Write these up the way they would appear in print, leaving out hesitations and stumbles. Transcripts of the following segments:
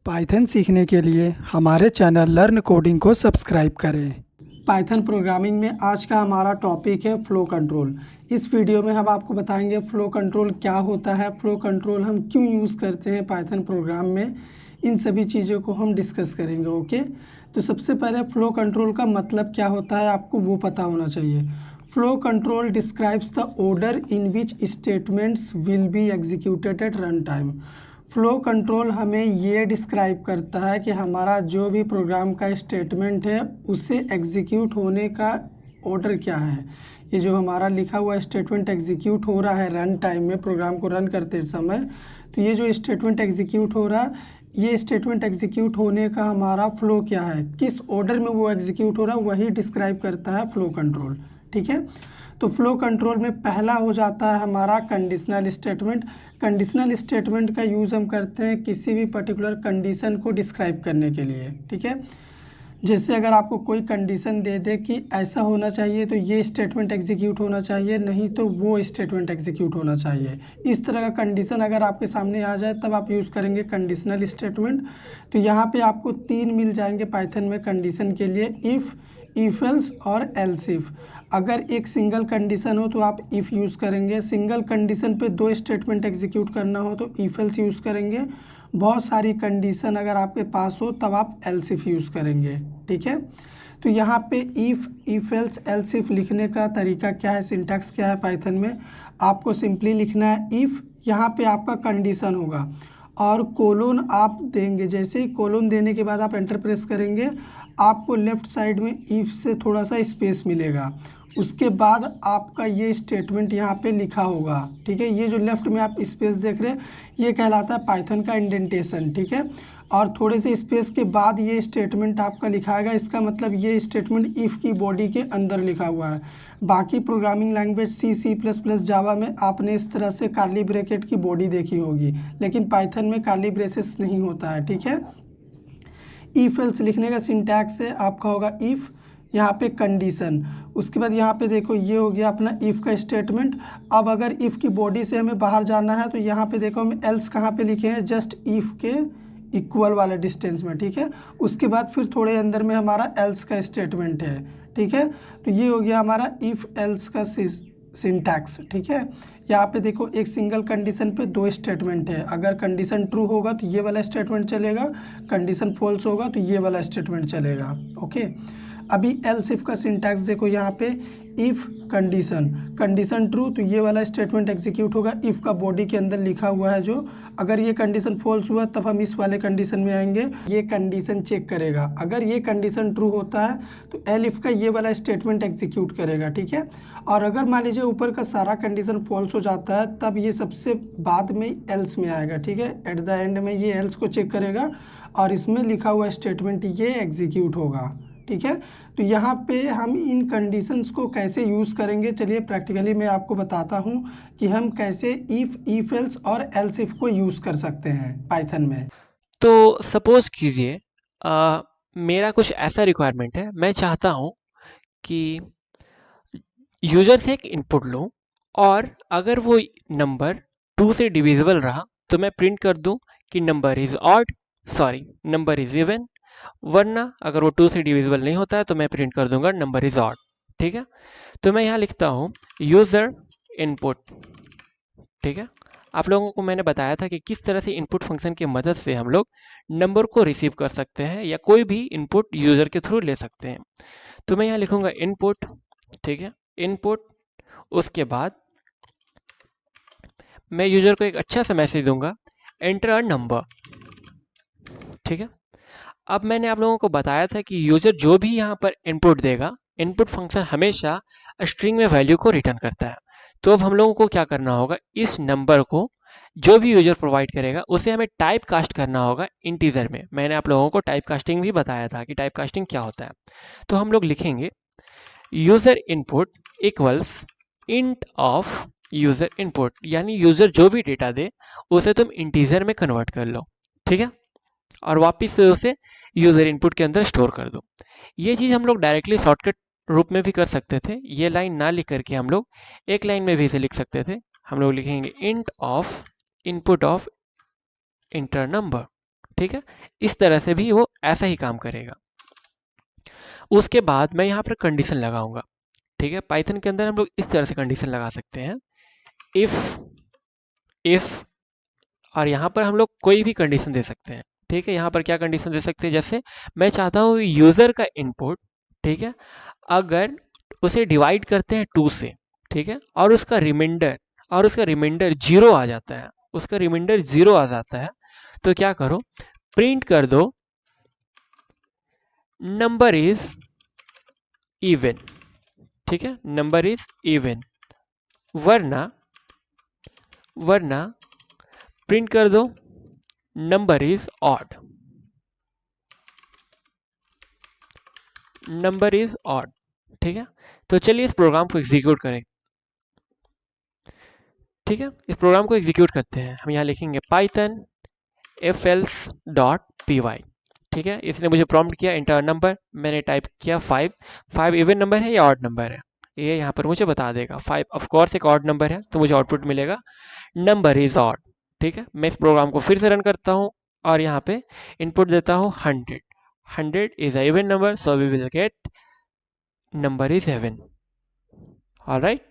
Python सीखने के लिए हमारे चैनल लर्न कोडिंग को सब्सक्राइब करें। पाइथन प्रोग्रामिंग में आज का हमारा टॉपिक है फ्लो कंट्रोल। इस वीडियो में हम आपको बताएंगे फ्लो कंट्रोल क्या होता है, फ्लो कंट्रोल हम क्यों यूज़ करते हैं पाइथन प्रोग्राम में, इन सभी चीज़ों को हम डिस्कस करेंगे। ओके, तो सबसे पहले फ्लो कंट्रोल का मतलब क्या होता है आपको वो पता होना चाहिए। Flow control describes the order in which statements will be executed eight run time. Flow control हमें ये डिस्क्राइब करता है कि हमारा जो भी प्रोग्राम का स्टेटमेंट है उसे एग्जीक्यूट होने का ऑर्डर क्या है। ये जो हमारा लिखा हुआ स्टेटमेंट एग्जीक्यूट हो रहा है रन टाइम में, प्रोग्राम को रन करते समय, तो ये जो स्टेटमेंट एग्जीक्यूट हो रहा है, ये स्टेटमेंट एग्जीक्यूट होने का हमारा फ्लो क्या है, किस ऑर्डर में वो एग्जीक्यूट हो रहा है, वही डिस्क्राइब करता है फ्लो कंट्रोल। ठीक है, तो फ्लो कंट्रोल में पहला हो जाता है हमारा कंडीशनल स्टेटमेंट। कंडीशनल स्टेटमेंट का यूज़ हम करते हैं किसी भी पर्टिकुलर कंडीशन को डिस्क्राइब करने के लिए। ठीक है, जैसे अगर आपको कोई कंडीशन दे दे कि ऐसा होना चाहिए तो ये स्टेटमेंट एग्जीक्यूट होना चाहिए, नहीं तो वो स्टेटमेंट एग्जीक्यूट होना चाहिए, इस तरह का कंडीशन अगर आपके सामने आ जाए तब आप यूज़ करेंगे कंडीशनल स्टेटमेंट। तो यहाँ पे आपको 3 मिल जाएंगे पाइथन में कंडीशन के लिए, इफ़, इफ एल्स और एल्स इफ। अगर एक सिंगल कंडीशन हो तो आप इफ़ यूज़ करेंगे, सिंगल कंडीशन पे 2 स्टेटमेंट एग्जीक्यूट करना हो तो इफ एल्स यूज़ करेंगे, बहुत सारी कंडीशन अगर आपके पास हो तब आप एल्स इफ यूज़ करेंगे। ठीक है, तो यहाँ पे if, if else, else if लिखने का तरीका क्या है, सिंटैक्स क्या है पाइथन में, आपको सिंपली लिखना है इफ़, यहाँ पे आपका कंडीशन होगा और कोलोन आप देंगे। जैसे ही कोलोन देने के बाद आप एंटर प्रेस करेंगे, आपको लेफ़्ट साइड में इफ़ से थोड़ा सा स्पेस मिलेगा, उसके बाद आपका ये स्टेटमेंट यहाँ पे लिखा होगा। ठीक है, ये जो लेफ़्ट में आप स्पेस देख रहे हैं ये कहलाता है पाइथन का इंडेंटेशन। ठीक है, और थोड़े से स्पेस के बाद ये स्टेटमेंट आपका लिखाएगा, इसका मतलब ये स्टेटमेंट इफ़ की बॉडी के अंदर लिखा हुआ है। बाकी programming language C plus plus Java में आपने इस तरह से कर्ली ब्रैकेट की बॉडी देखी होगी, लेकिन पाइथन में कर्ली ब्रेसेस नहीं होता है। ठीक है, इफ एल्स लिखने का सिंटैक्स है आपका होगा इफ़, यहाँ पे कंडीशन, उसके बाद यहाँ पे देखो ये हो गया अपना इफ़ का स्टेटमेंट। अब अगर इफ़ की बॉडी से हमें बाहर जाना है तो यहाँ पे देखो हम एल्स कहाँ पे लिखे हैं, जस्ट इफ़ के इक्वल वाले डिस्टेंस में। ठीक है, उसके बाद फिर थोड़े अंदर में हमारा एल्स का स्टेटमेंट है। ठीक है, तो ये हो गया हमारा इफ़ एल्स का सिंटैक्स। ठीक है, यहाँ पे देखो एक सिंगल कंडीशन पे 2 स्टेटमेंट है, अगर कंडीशन ट्रू होगा तो ये वाला स्टेटमेंट चलेगा, कंडीशन फॉल्स होगा तो ये वाला स्टेटमेंट चलेगा। ओके, अभी एल्स इफ का सिंटैक्स देखो, यहाँ पे इफ़ कंडीशन, कंडीशन ट्रू तो ये वाला स्टेटमेंट एग्जीक्यूट होगा, इफ़ का बॉडी के अंदर लिखा हुआ है जो, अगर ये कंडीशन फॉल्स हुआ तब हम इस वाले कंडीशन में आएंगे, ये कंडीशन चेक करेगा, अगर ये कंडीशन ट्रू होता है तो एल इफ़ का ये वाला स्टेटमेंट एग्जीक्यूट करेगा। ठीक है, और अगर मान लीजिए ऊपर का सारा कंडीशन फॉल्स हो जाता है तब ये सबसे बाद में एल्स में आएगा। ठीक है, एट द एंड में ये एल्स को चेक करेगा और इसमें लिखा हुआ स्टेटमेंट ये एग्जीक्यूट होगा। ठीक है, तो यहाँ पे हम इन कंडीशंस को कैसे यूज़ करेंगे, चलिए प्रैक्टिकली मैं आपको बताता हूँ कि हम कैसे इफ़, इफ एल्स और एल्स इफ को यूज़ कर सकते हैं पाइथन में। तो सपोज कीजिए मेरा कुछ ऐसा रिक्वायरमेंट है, मैं चाहता हूँ कि यूज़र से एक इनपुट लूँ और अगर वो नंबर 2 से डिविजिबल रहा तो मैं प्रिंट कर दूँ कि number is odd, sorry number is even, वरना अगर वो 2 से डिविजिबल नहीं होता है तो मैं प्रिंट कर दूंगा नंबर इज़ ऑड। ठीक है, तो मैं यहाँ लिखता हूँ यूज़र इनपुट। ठीक है, आप लोगों को मैंने बताया था कि किस तरह से इनपुट फंक्शन की मदद से हम लोग नंबर को रिसीव कर सकते हैं या कोई भी इनपुट यूज़र के थ्रू ले सकते हैं। तो मैं यहाँ लिखूंगा इनपुट। ठीक है, इनपुट, उसके बाद मैं यूज़र को एक अच्छा सा मैसेज दूंगा, एंटर अ नंबर। ठीक है, अब मैंने आप लोगों को बताया था कि यूज़र जो भी यहाँ पर इनपुट देगा, इनपुट फंक्शन हमेशा स्ट्रिंग में वैल्यू को रिटर्न करता है। तो अब हम लोगों को क्या करना होगा, इस नंबर को जो भी यूज़र प्रोवाइड करेगा उसे हमें टाइप कास्ट करना होगा इंटीजर में। मैंने आप लोगों को टाइप कास्टिंग भी बताया था कि टाइप कास्टिंग क्या होता है। तो हम लोग लिखेंगे user input equals int of user input, यानी यूज़र जो भी डेटा दे उसे तुम इंटीजर में कन्वर्ट कर लो। ठीक है, और वापस से उसे यूज़र इनपुट के अंदर स्टोर कर दो। ये चीज़ हम लोग डायरेक्टली शॉर्टकट रूप में भी कर सकते थे, ये लाइन ना लिख करके हम लोग एक लाइन में भी इसे लिख सकते थे। हम लोग लिखेंगे int of input of inter number. ठीक है, इस तरह से भी वो ऐसा ही काम करेगा। उसके बाद मैं यहाँ पर कंडीशन लगाऊंगा। ठीक है, पाइथन के अंदर हम लोग इस तरह से कंडीशन लगा सकते हैं, इफ और यहाँ पर हम लोग कोई भी कंडीशन दे सकते हैं। ठीक है, यहाँ पर क्या कंडीशन दे सकते हैं, जैसे मैं चाहता हूँ यूज़र का इनपुट, ठीक है, अगर उसे डिवाइड करते हैं 2 से, ठीक है, और उसका रिमाइंडर 0 आ जाता है, उसका रिमाइंडर 0 आ जाता है, तो क्या करो, प्रिंट कर दो नंबर इज इवन। ठीक है, नंबर इज इवन, वरना प्रिंट कर दो number is odd. Number is odd. ठीक है, तो चलिए इस प्रोग्राम को एग्जीक्यूट करें। ठीक है, इस प्रोग्राम को एग्जीक्यूट करते हैं। हम यहाँ लिखेंगे पाइथन felse.py। ठीक है, इसने मुझे प्रॉम्प्ट किया इंटर नंबर, मैंने टाइप किया 5। 5 इवन नंबर है या ऑड नंबर है, ये यहाँ पर मुझे बता देगा। 5 ऑफ कोर्स एक ऑड नंबर है, तो मुझे आउटपुट मिलेगा नंबर इज ऑड। ठीक है, मैं इस प्रोग्राम को फिर से रन करता हूँ और यहाँ पे इनपुट देता हूँ 100। 100 is a even number, so we will get number is 7। Alright,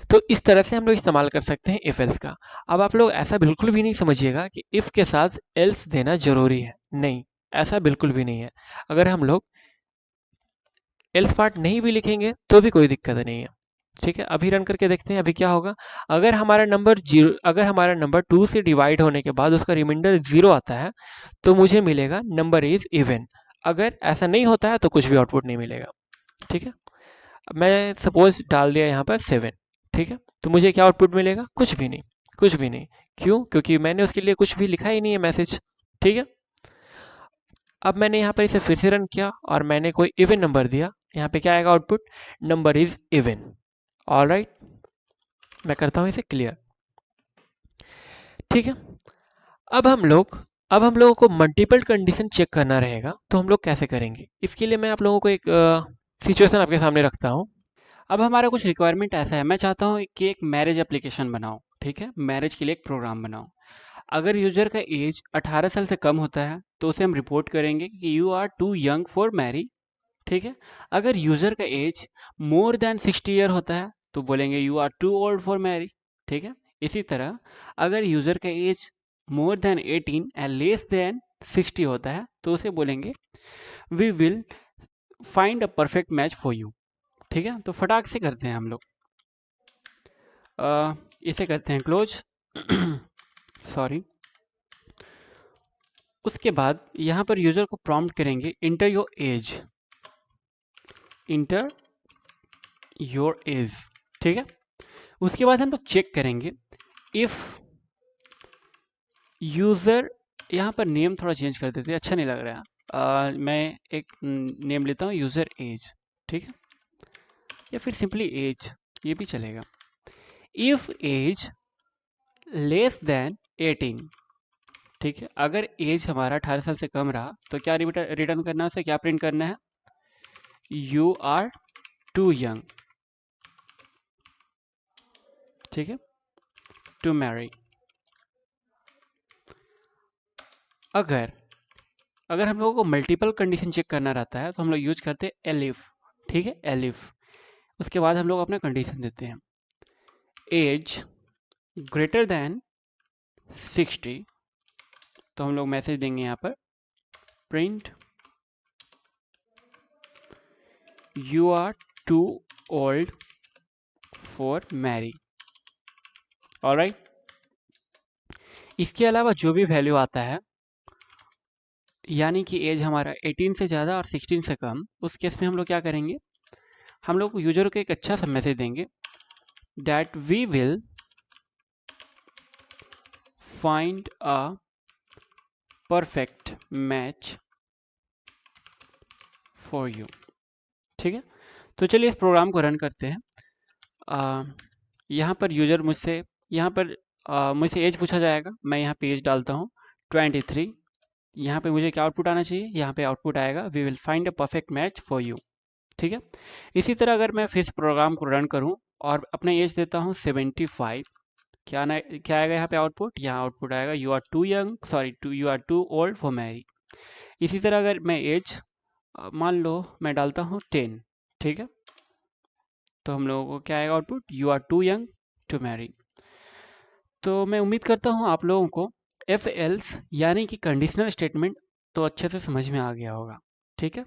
तो इस तरह से हम लोग इस्तेमाल कर सकते हैं इफ एल्स का। अब आप लोग ऐसा बिल्कुल भी नहीं समझिएगा कि इफ के साथ एल्स देना जरूरी है, नहीं, ऐसा बिल्कुल भी नहीं है। अगर हम लोग एल्स पार्ट नहीं भी लिखेंगे तो भी कोई दिक्कत नहीं है। ठीक है, अभी रन करके देखते हैं अभी क्या होगा। अगर हमारा नंबर 2 से डिवाइड होने के बाद उसका रिमाइंडर 0 आता है, तो मुझे मिलेगा नंबर इज इवन। अगर ऐसा नहीं होता है तो कुछ भी आउटपुट नहीं मिलेगा। ठीक है, मैं सपोज डाल दिया यहाँ पर 7। ठीक है, तो मुझे क्या आउटपुट मिलेगा, कुछ भी नहीं, कुछ भी नहीं। क्यों, क्योंकि मैंने उसके लिए कुछ भी लिखा ही नहीं है मैसेज। ठीक है, अब मैंने यहाँ पर इसे फिर से रन किया और मैंने कोई इवन नंबर दिया, यहाँ पे क्या आएगा output, number is even. Alright, मैं करता हूँ इसे क्लियर। ठीक है, अब हम लोगों को मल्टीपल कंडीशन चेक करना रहेगा, तो हम लोग कैसे करेंगे, इसके लिए मैं आप लोगों को एक सिचुएशन आपके सामने रखता हूँ। अब हमारा कुछ रिक्वायरमेंट ऐसा है, मैं चाहता हूँ कि एक मैरिज एप्लीकेशन बनाओ। ठीक है, मैरिज के लिए एक प्रोग्राम बनाओ। अगर यूजर का एज 18 साल से कम होता है तो उसे हम रिपोर्ट करेंगे कि you are too young for marry. ठीक है, अगर यूजर का एज मोर देन 60 ईयर होता है तो बोलेंगे you are too old for marry. ठीक है, इसी तरह अगर यूजर का age more than 18 and less than 60 होता है तो उसे बोलेंगे we will find a perfect match for you. ठीक है, तो फटाक से करते हैं हम लोग, इसे करते हैं क्लोज। सॉरी, उसके बाद यहाँ पर यूजर को प्रॉम्प्ट करेंगे inter your age, inter your age. ठीक है, उसके बाद हम लोग चेक करेंगे इफ यूजर, यहाँ पर नेम थोड़ा चेंज कर देते हैं, अच्छा नहीं लग रहा है। मैं एक नेम लेता हूँ यूजर एज। ठीक है, या फिर सिंपली एज, ये भी चलेगा। If age less than 18। ठीक है, अगर एज हमारा 18 साल से कम रहा तो क्या रिटर्न करना है, उसे क्या प्रिंट करना है, यू आर टू यंग। ठीक है, टू मैरी। अगर हम लोगों को मल्टीपल कंडीशन चेक करना रहता है तो हम लोग यूज करते हैं एलिफ। ठीक है, एलिफ। उसके बाद हम लोग अपना कंडीशन देते हैं एज ग्रेटर देन 60, तो हम लोग मैसेज देंगे यहाँ पर print you are too old for marry. Alright, इसके अलावा जो भी वैल्यू आता है, यानी कि एज हमारा 18 से ज़्यादा और 16 से कम, उस केस में हम लोग क्या करेंगे, हम लोग यूजर को एक अच्छा सा मैसेज देंगे that we will find a perfect match for you. ठीक है, तो चलिए इस प्रोग्राम को रन करते हैं। यहाँ पर यूजर मुझसे एज पूछा जाएगा, मैं यहाँ पे एज डालता हूँ 23। यहाँ पे मुझे क्या आउटपुट आना चाहिए, यहाँ पे आउटपुट आएगा we will find a perfect match for you. ठीक है, इसी तरह अगर मैं फिर प्रोग्राम को रन करूँ और अपना एज देता हूँ 75, क्या आएगा यहाँ पे आउटपुट? यहाँ आउटपुट आएगा you are too young, you are too old for marry. इसी तरह अगर मैं एज मान लो मैं डालता हूँ 10, ठीक है, तो हम लोगों को क्या आएगा output? You are too young to marry. तो मैं उम्मीद करता हूँ आप लोगों को इफ एल्स यानी कि कंडीशनल स्टेटमेंट तो अच्छे से समझ में आ गया होगा, ठीक है।